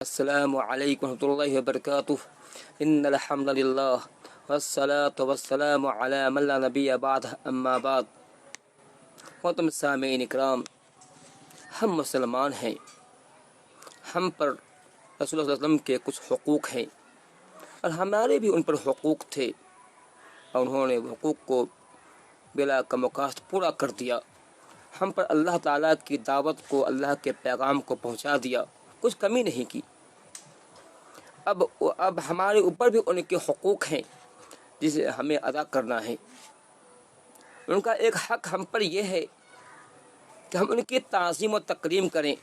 السلام علیکم ورحمۃ اللہ وبرکاتہ ان الحمد للہ والصلاة والسلام علی من لا نبی بعد اما بعد۔ محترم سامعین اکرام، ہم مسلمان ہیں، ہم پر رسول اللہ صلی اللہ علیہ وسلم کے کچھ حقوق ہیں اور ہمارے بھی ان پر حقوق تھے، اور انہوں نے حقوق کو بلا کم و کاست پورا کر دیا۔ ہم پر اللہ تعالیٰ کی دعوت کو، اللہ کے پیغام کو پہنچا دیا، کچھ کمی نہیں کی۔ اب ہمارے اوپر بھی ان کے حقوق ہیں جسے ہمیں ادا کرنا ہے۔ ان کا ایک حق ہم پر یہ ہے کہ ہم ان کی تعظیم و تکریم کریں،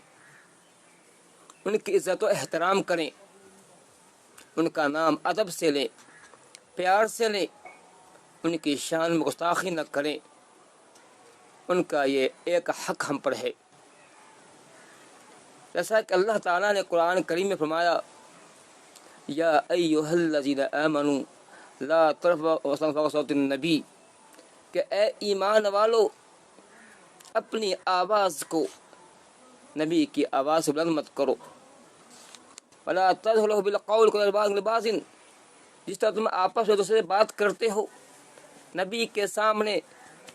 ان کی عزت و احترام کریں، ان کا نام ادب سے لیں، پیار سے لیں، ان کی شان میں گستاخی نہ کریں۔ ان کا یہ ایک حق ہم پر ہے، جیسا کہ اللہ تعالیٰ نے قرآن کریم میں فرمایا، یا ایھا الذین آمنوا لا ترفعوا اصواتکم فوق صوت النبی، کہ اے ایمان والو اپنی آواز کو نبی کی آواز سے بلند مت کرو۔ ولا تجهروا له بالقول كجهر بعض، جس طرح تم آپس میں دوسرے سے بات کرتے ہو، نبی کے سامنے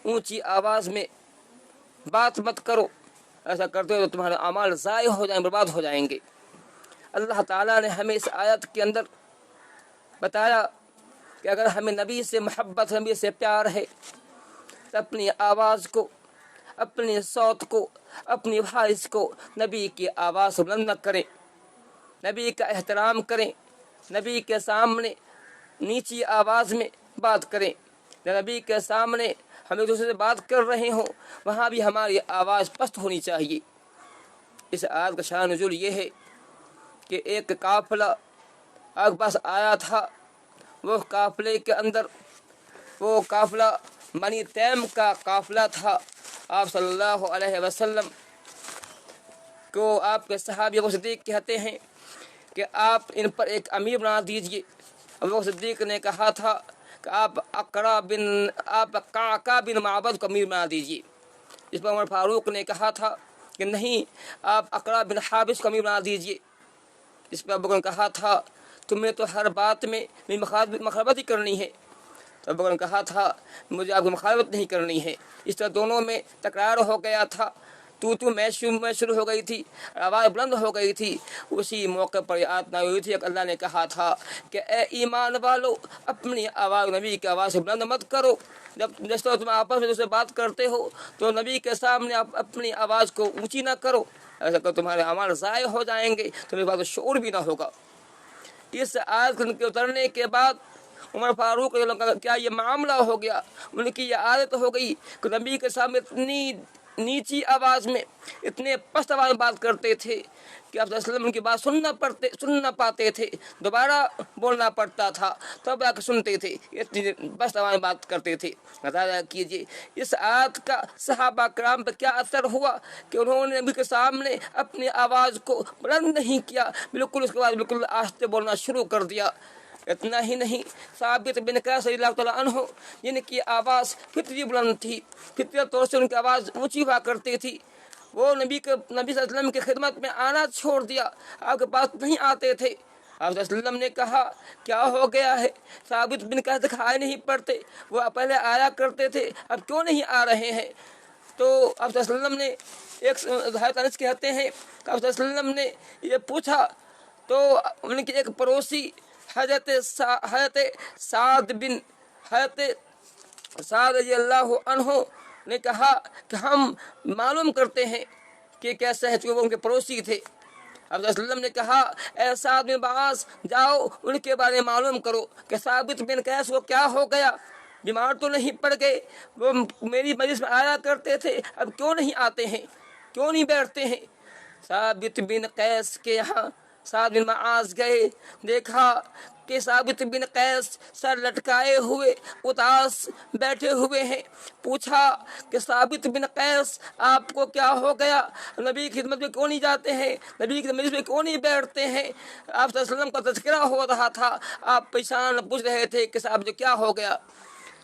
اونچی آواز میں بات مت کرو۔ ایسا کرتے ہو تو تمہارے اعمال ضائع ہو جائیں، برباد ہو جائیں گے۔ اللہ تعالیٰ نے ہمیں اس آیت کے اندر بتایا کہ اگر ہمیں نبی سے محبت، نبی سے پیار ہے تو اپنی آواز کو، اپنی صوت کو، اپنی وائس کو نبی کی آواز سے بلند نہ کریں، نبی کا احترام کریں، نبی کے سامنے نیچی آواز میں بات کریں۔ نبی کے سامنے ہم ایک دوسرے سے بات کر رہے ہوں، وہاں بھی ہماری آواز پست ہونی چاہیے۔ اس آیت کا شان نزول یہ ہے کہ ایک قافلہ آپ کے پاس آیا تھا، وہ قافلے کے اندر، وہ قافلہ بنی تیم کا قافلہ تھا۔ آپ صلی اللہ علیہ وسلم کو آپ کے صحابی ابو صدیق کہتے ہیں کہ آپ ان پر ایک امیر بنا دیجئے۔ ابو صدیق نے کہا تھا کہ آپ قعقاع بن معبد کو امیر بنا دیجئے۔ اس پر عمر فاروق نے کہا تھا کہ نہیں، آپ اقرع بن حابس کو امیر بنا دیجئے۔ اس پر ابوبکر نے کہا تھا تمہیں تو ہر بات میں مخالفت ہی کرنی ہے۔ تو ابوبکر نے کہا تھا مجھے آپ کی مخالفت نہیں کرنی ہے۔ اس طرح دونوں میں تکرار ہو گیا تھا، تو میں شروع ہو گئی تھی، آواز بلند ہو گئی تھی۔ اسی موقع پر یہ آیت نازل ہوئی تھی کہ اللہ نے کہا تھا کہ اے ایمان والو اپنی آواز نبی کی آواز سے بلند مت کرو۔ جس طرح تم آپس میں دوسرے بات کرتے ہو تو نبی کے سامنے آپ اپنی آواز کو اونچی نہ کرو، ایسا کہ تمہارے اعمال ضائع ہو جائیں گے، تمہیں بات شعور بھی نہ ہوگا۔ اس آیت کے اترنے کے بعد عمر فاروق کیا یہ معاملہ ہو گیا، ان کی یہ عادت ہو گئی کہ نبی کے سامنے اتنی نیچی آواز میں، اتنے پست آواز میں بات کرتے تھے کہ آپ صلی اللہ علیہ وسلم کی بات سن نہ پاتے تھے، دوبارہ بولنا پڑتا تھا تب آ کے سنتے تھے، اتنی پست آواز میں بات کرتے تھے۔ اندازہ کیجیے اس آیت کا صحابہ کرام پر کیا اثر ہوا کہ انہوں نے نبی کے سامنے اپنی آواز کو بلند نہیں کیا، بالکل اس کے بعد بالکل آہستہ بولنا شروع کر دیا۔ اتنا ہی نہیں، ثابت بن قیس رضی اللہ تعالیٰ عنہ جن کی آواز فطری بلند تھی، فطرت طور سے ان کی آواز اونچی ہوا کرتی تھی، وہ نبی صلی اللہ علیہ وسلم کی خدمت میں آنا چھوڑ دیا، آپ کے پاس نہیں آتے تھے۔ آپ صلی اللہ علیہ وسلم نے کہا کیا ہو گیا ہے؟ ثابت بن قیس دکھائی نہیں پڑتے، وہ پہلے آیا کرتے تھے، اب کیوں نہیں آ رہے ہیں؟ تو آپ صلی اللہ علیہ وسلم نے ایک حضرت انس کہتے ہیں کہ آپ صلی اللہ علیہ وسلم نے یہ پوچھا تو ان کے ایک پڑوسی حضرت سعد رضی اللہ عنہ نے کہا کہ ہم معلوم کرتے ہیں کہ کیسا ہے، چونکہ وہ ان کے پڑوسی تھے۔ اب صلی اللہ علیہ وسلم نے کہا اے سعد بن معاذ جاؤ ان کے بارے میں معلوم کرو کہ ثابت بن قیس وہ کیا ہو گیا، بیمار تو نہیں پڑ گئے، وہ میری مجلس میں آیا کرتے تھے، اب کیوں نہیں آتے ہیں، کیوں نہیں بیٹھتے ہیں؟ ثابت بن قیس کے یہاں سعد بن معاذ گئے، دیکھا کہ ثابت بن قیس سر لٹکائے ہوئے اداس بیٹھے ہوئے ہیں۔ پوچھا کہ ثابت بن قیس آپ کو کیا ہو گیا، نبی کی خدمت میں کیوں نہیں جاتے ہیں، نبی کی مجلس میں کیوں نہیں بیٹھتے ہیں؟ آپ صلی اللہ علیہ وسلم کا تذکرہ ہو رہا تھا، آپ پریشان پوچھ رہے تھے کہ صاحب جو کیا ہو گیا؟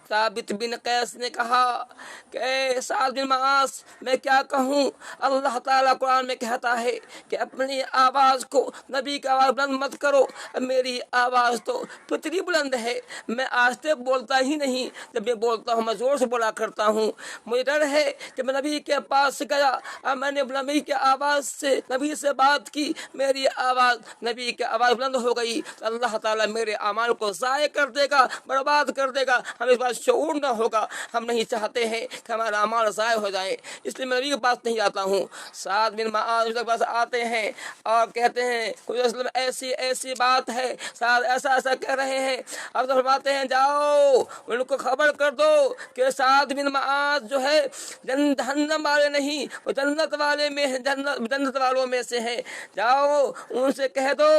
ثابت بن قیس نے کہا کہ اے سعد بن معاذ میں کیا کہوں، اللہ تعالیٰ قرآن میں کہتا ہے کہ اپنی آواز کو نبی کی آواز بلند مت کرو، میری آواز تو پتری بلند ہے، میں آہستہ بولتا ہی نہیں، جب میں بولتا ہوں میں زور سے بولا کرتا ہوں، مجھے ڈر ہے کہ میں نبی کے پاس گیا اور میں نے نبی کی آواز سے نبی سے بات کی، میری آواز نبی کی آواز بلند ہو گئی تو اللہ تعالیٰ میرے اعمال کو ضائع کر دے گا، برباد کر دے گا، ہمیں اس بات شعور نہ ہوگا، ہم نہیں چاہتے ہیں کہ ہمارا اعمال ضائع ہو جائے، اس لیے میں نبی کے پاس نہیں جاتا ہوں۔ سعد بن معاذ کے پاس آتے ہیں اور کہتے ہیں خدا وسلم ایسی ایسی بات ہے، سعد ایسا ایسا کہہ رہے ہیں، اب تو فرماتے ہیں جاؤ ان کو خبر کر دو کہ سعد بن معاذ جو ہے جہنم والے نہیں، وہ جنت والے میں جنت والوں میں سے ہیں، جاؤ ان سے کہہ دو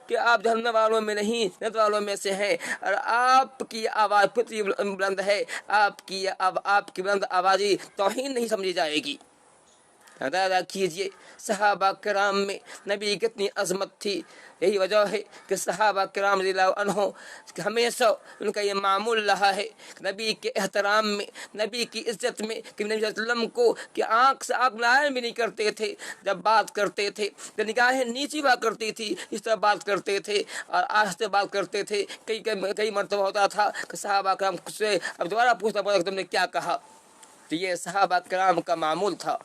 کہ آپ جہنم والوں میں نہیں جنت والوں میں سے ہیں، اور آپ کی آواز پتری بلند ہے، آپ کی بلند آوازی توہین نہیں سمجھی جائے گی۔ اندازہ کیجئے صحابہ کرام میں نبی کی کتنی عظمت تھی، یہی وجہ ہے کہ صحابہ کرام رضی اللہ عنہ ہمیشہ ان کا یہ معمول رہا ہے نبی کے احترام میں، نبی کی عزت میں، کہ نبی صلی اللہ علیہ وسلم کو کہ آنکھ سے آنکھ ملائم بھی نہیں کرتے تھے، جب بات کرتے تھے جب نگاہیں نیچی ہوا کرتی تھی اس طرح بات کرتے تھے اور آہستہ بات کرتے تھے، کئی مرتبہ ہوتا تھا کہ صحابہ کرام سے اب دوبارہ پوچھنا پڑا کہ تم نے کیا کہا، تو یہ صحابہ کرام کا معمول تھا۔